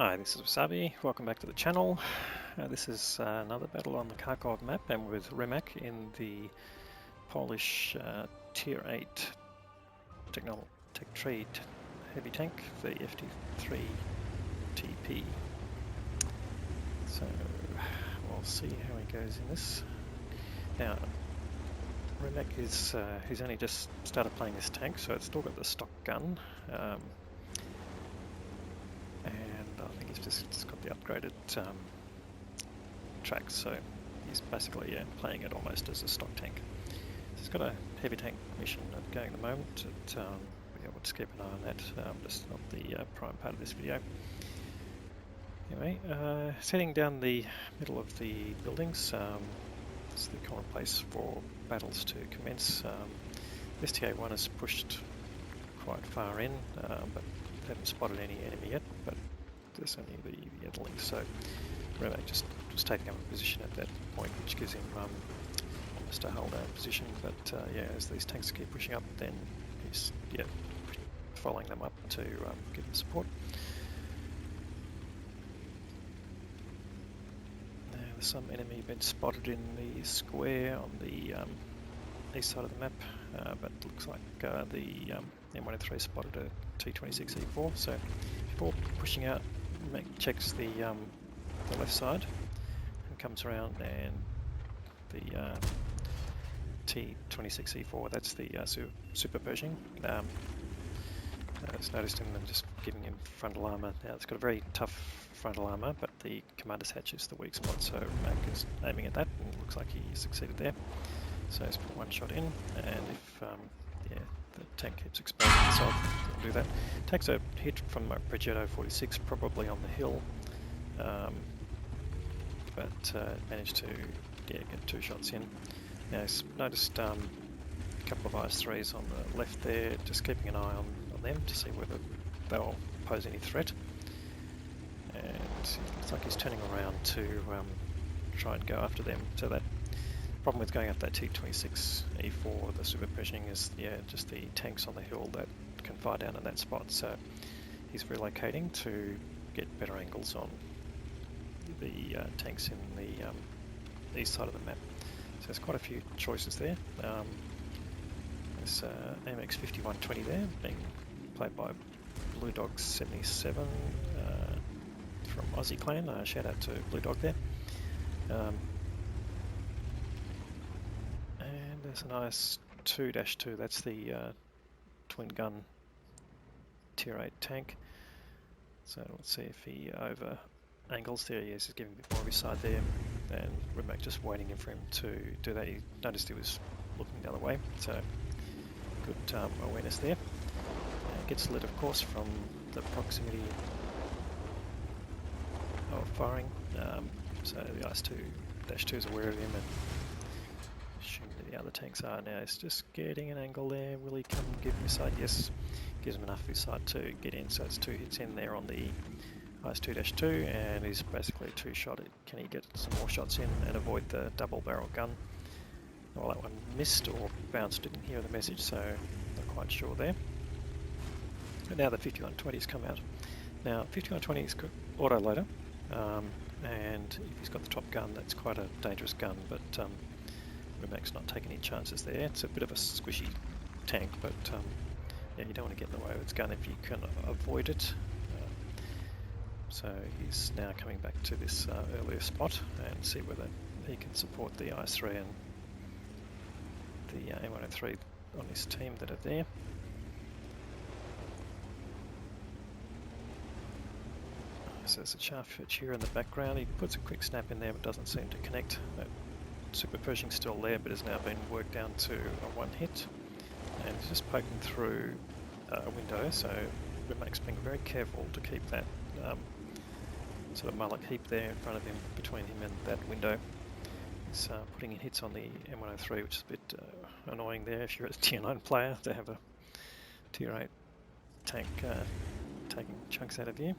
Hi, this is Wasabi. Welcome back to the channel. This is another battle on the Kharkov map, and with Rimac in the Polish Tier 8 Tech Trade heavy tank, the FT3 TP. So we'll see how he goes in this. Now, Rimac is he's only just started playing this tank, so it's still got the stock gun. And I think it's just got the upgraded tracks, so he's basically playing it almost as a stock tank. So he's got a heavy tank mission going at the moment. We'll just keep an eye on that, just not the prime part of this video. Anyway, heading down the middle of the buildings. It's the common place for battles to commence. STA1 has pushed quite far in, but haven't spotted any enemy yet, but there's only the Edling, so Rimac just taking up a position at that point, which gives him almost a hold down position. But yeah, as these tanks keep pushing up, then he's following them up to give them support. Now there's some enemy been spotted in the square on the east side of the map, but it looks like the M103 spotted a T26E4, so before pushing out, checks the left side and comes around, and the T26E4, that's the Super Pershing. Just noticed him and just giving him frontal armour. Now it's got a very tough frontal armour, but the commander's hatch is the weak spot, so Mac is aiming at that, and it looks like he succeeded there. So he's put one shot in, and if the tank keeps exposing itself, it'll do that. Takes a hit from a Progetto 46, probably on the hill, but managed to get two shots in. Now he's noticed a couple of IS-3s on the left there, just keeping an eye on them to see whether they'll pose any threat. And it looks like he's turning around to try and go after them. So that problem with going up that T26E4, the Super Pershing, is just the tanks on the hill that can fire down in that spot. So he's relocating to get better angles on the tanks in the east side of the map. So there's quite a few choices there. There's AMX 5120 there, being played by Blue Dog 77 from Aussie Clan. Shout out to Blue Dog there. And there's an IS-2-2, that's the twin gun Tier 8 tank. So let's see if he over angles there. Yes, he's giving a bit more of his side there, and Rimac just waiting for him to do that. He noticed he was looking the other way, so good awareness there. Gets lit, of course, from the proximity of firing. So the IS-2-2 is aware of him, and assuming that the other tanks are now. He's just getting an angle there. Will he come give him his side? Yes, gives him enough of his side to get in. So it's two hits in there on the IS-2-2, and he's basically two-shot. Can he get some more shots in and avoid the double-barrel gun? Well, that one missed or bounced, didn't hear the message, so not quite sure there. But now the 5120's come out. Now 5120 is auto-loader, and if he's got the top gun, that's quite a dangerous gun, but Rimac's not taking any chances there. It's a bit of a squishy tank, but yeah, you don't want to get in the way of its gun if you can avoid it. So he's now coming back to this earlier spot and see whether he can support the IS-3 and the M103 on his team that are there. So there's a chaff here in the background. He puts a quick snap in there but doesn't seem to connect. That Super Pershing's still there but has now been worked down to a one hit. And he's just poking through a window, so Rimac's being very careful to keep that sort of mullock heap there in front of him, between him and that window. He's putting in hits on the M103, which is a bit annoying there if you're a Tier 9 player to have a Tier 8 tank taking chunks out of you.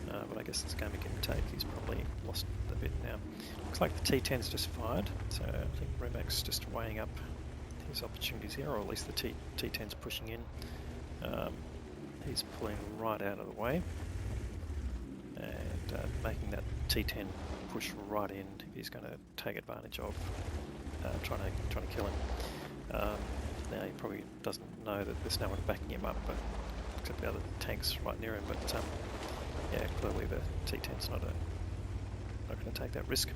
But I guess it's going to give and take. He's probably lost a bit now. Looks like the T10's just fired, so I think Rimac's just weighing up his opportunities here, or at least the T10's pushing in. He's pulling right out of the way. making that T10 push right in if he's going to take advantage of trying to kill him. Now he probably doesn't know that there's no one backing him up, but except the other tanks right near him. But yeah, clearly the T10's not going to take that risk.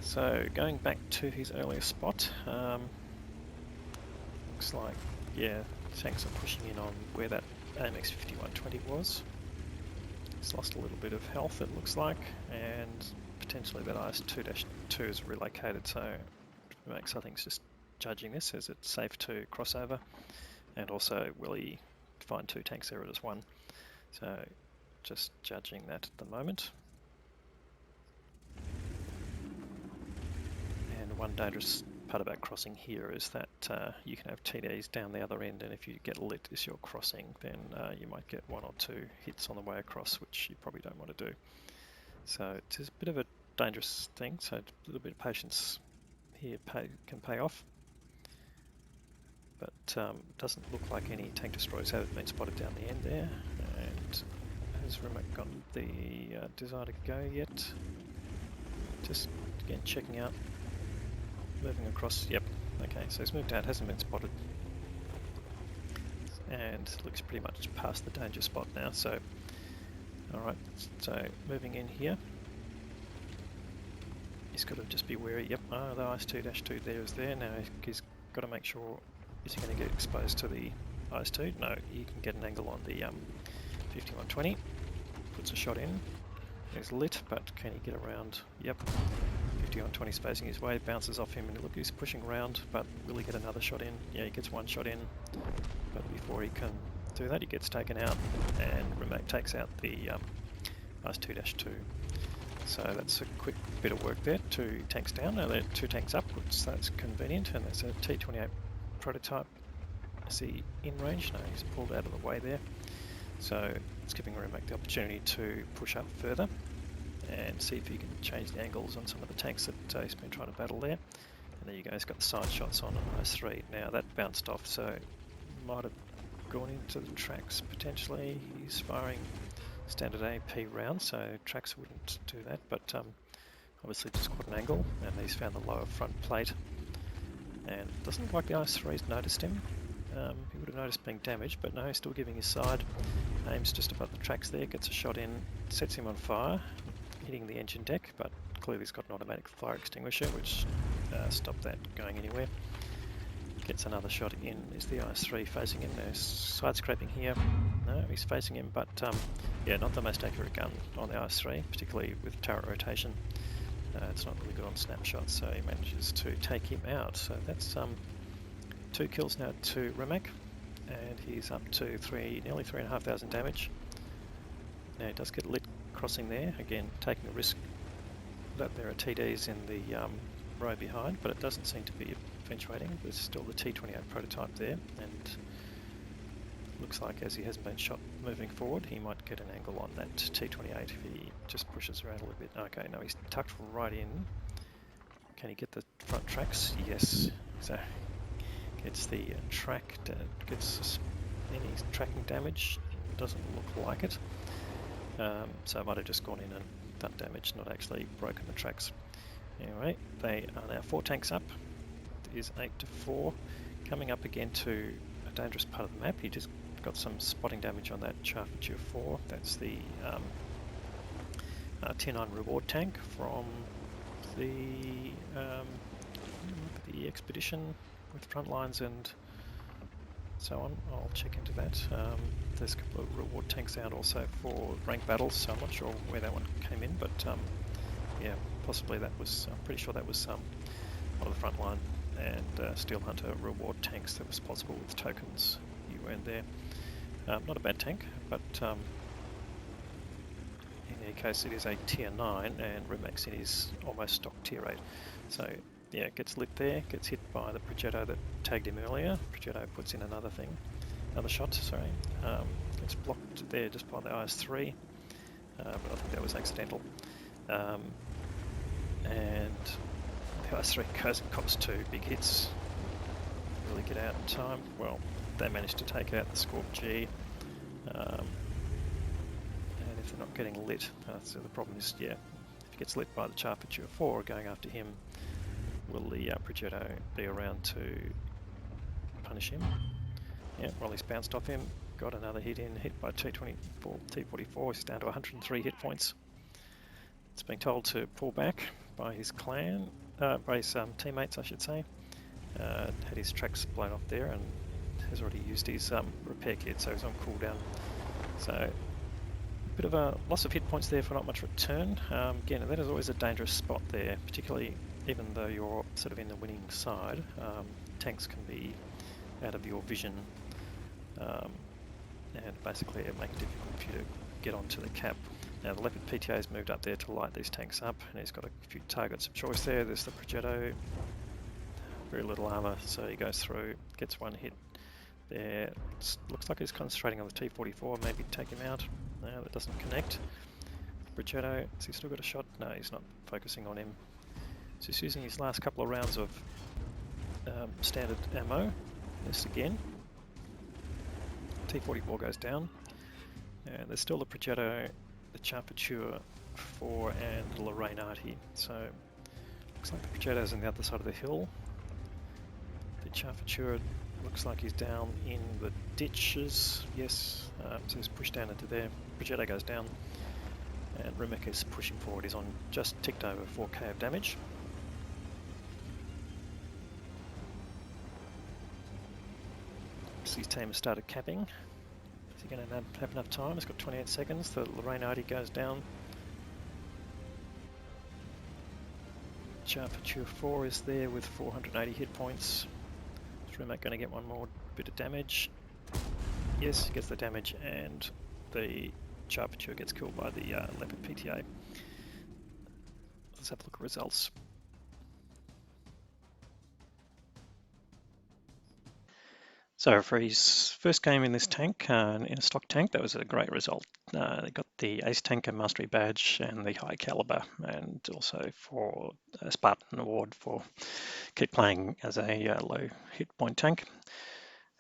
So going back to his earlier spot, looks like, yeah, tanks are pushing in on where that AMX 5120 was. It's lost a little bit of health, it looks like, and potentially that IS-2-2 is relocated, so Rimac, I think, is just judging this as it's safe to cross over, and also will he find 2 tanks there as one. So just judging that at the moment. And one dangerous part about crossing here is that you can have TDs down the other end, and if you get lit as you're crossing, then you might get 1 or 2 hits on the way across, which you probably don't want to do. So it's a bit of a dangerous thing, so a little bit of patience here can pay off. But it doesn't look like any tank destroyers have been spotted down the end there. And has Rimac got the desire to go yet? Just again checking out. Moving across, yep, okay, so he's moved out, hasn't been spotted. And looks pretty much past the danger spot now, so alright, so moving in here. He's got to just be wary, yep, the IS-2-2 there is there, now he's got to make sure, is he going to get exposed to the IS-2? No, he can get an angle on the 5120, puts a shot in, he's lit, but can he get around? Yep. 5120 spacing his way, bounces off him, and look, he's pushing around, but will he get another shot in? Yeah, he gets 1 shot in, but before he can do that, he gets taken out, and Rimac takes out the IS-2-2. So that's a quick bit of work there. 2 tanks down, now they're 2 tanks up, which that's convenient, and there's a T-28 prototype. Is he in range? No, he's pulled out of the way there. So it's giving Rimac the opportunity to push up further and see if he can change the angles on some of the tanks that he's been trying to battle there. And there you go, he's got the side shots on IS-3. Now that bounced off, so might have gone into the tracks potentially. He's firing standard AP rounds, so tracks wouldn't do that, but obviously just got an angle, and he's found the lower front plate. And it doesn't look like the IS-3's noticed him. He would have noticed being damaged, but no, he's still giving his side. Aims just above the tracks there, gets a shot in, sets him on fire, hitting the engine deck, but clearly he's got an automatic fire extinguisher, which stopped that going anywhere. Gets another shot in. Is the IS-3 facing him? There's side scraping here. No, he's facing him, but yeah, not the most accurate gun on the IS-3, particularly with turret rotation. It's not really good on snapshots, so he manages to take him out. So that's 2 kills now to Rimac, and he's up to nearly 3,500 damage. Now he does get lit crossing there, again taking a risk that there are TDs in the row behind, but it doesn't seem to be eventuating. There's still the T-28 prototype there, and looks like as he hasn't been shot moving forward, he might get an angle on that T-28 if he just pushes around a little bit. Okay, no, he's tucked right in. Can he get the front tracks? Yes. So gets the track, gets any tracking damage. Doesn't look like it. So it might have just gone in and done damage, not actually broken the tracks. Anyway, they are now 4 tanks up. It is 8-4. Coming up again to a dangerous part of the map. He just got some spotting damage on that Charger 4. That's the Tier 9 reward tank from the expedition with front lines and so on. I'll check into that. There's a couple of reward tanks out also for ranked battles, so I'm not sure where that one came in, but yeah, possibly that was, I'm pretty sure that was one of the front line and Steel Hunter reward tanks that was possible with tokens you earned there. Not a bad tank, but in any case it is a tier 9 and Rimac's in his almost stock tier 8. So yeah, it gets lit there, gets hit by the Progetto that tagged him earlier. Progetto puts in another shot, sorry. Gets blocked there just by the IS-3, but I think that was accidental. And the IS-3 goes and cops 2 big hits. Really get out in time. Well, they managed to take out the Scorp G. And if obviously not getting lit. So the problem is, yeah, if he gets lit by the Charpentier 4 going after him, will the Progetto be around to punish him? Yeah, well, he's bounced off him, got another hit in, hit by T44, he's down to 103 hit points. It's being told to pull back by his clan, by his teammates, I should say. Had his tracks blown off there and has already used his repair kit, so he's on cooldown. So a bit of a loss of hit points there for not much return. Again, that is always a dangerous spot there, particularly even though you're sort of in the winning side. Tanks can be out of your vision and basically make it difficult for you to get onto the cap. Now the Leopard PTA has moved up there to light these tanks up, and he's got a few targets of choice there. There's the Progetto, very little armour, so he goes through, gets one hit there. Looks like he's concentrating on the T44, maybe take him out. No, that doesn't connect. Progetto, has he still got a shot? No, he's not focusing on him. So he's using his last couple of rounds of standard ammo. This again. T44 goes down. And there's still the Progetto, the Charpentier 4 and the Repeatable. So looks like the Progetto's on the other side of the hill. The Charpentier looks like he's down in the ditches. Yes, so he's pushed down into there. Progetto goes down. And Rimac is pushing forward. He's on just ticked over 4k of damage. His team has started capping. Is he going to have enough time? He's got 28 seconds. The Repeatable goes down. Charpentier 4 is there with 480 hit points. Is Rimac going to get one more bit of damage? Yes, he gets the damage, and the Charpentier gets killed by the Leopard PTA. Let's have a look at results. So for his first game in this tank, in a stock tank, that was a great result. They got the Ace Tanker Mastery Badge and the High Caliber, and also for a Spartan Award for keep playing as a low hit point tank.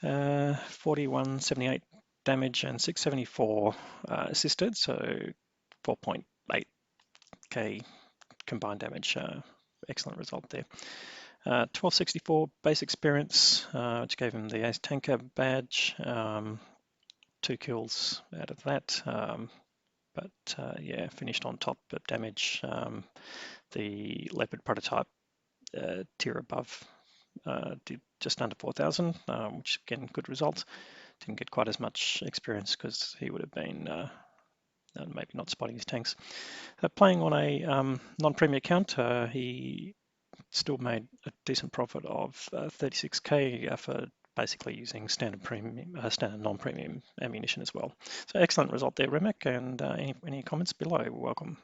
4178 damage and 674 assisted, so 4.8k combined damage. Excellent result there. 1264 base experience, which gave him the Ace Tanker badge. 2 kills out of that, but yeah, finished on top of damage. The Leopard prototype tier above did just under 4,000, which again, good results. Didn't get quite as much experience because he would have been maybe not spotting his tanks. Playing on a non-premier account, he still made a decent profit of 36k for basically using standard premium, standard non-premium ammunition as well. So excellent result there, Rimac, and any comments below, welcome.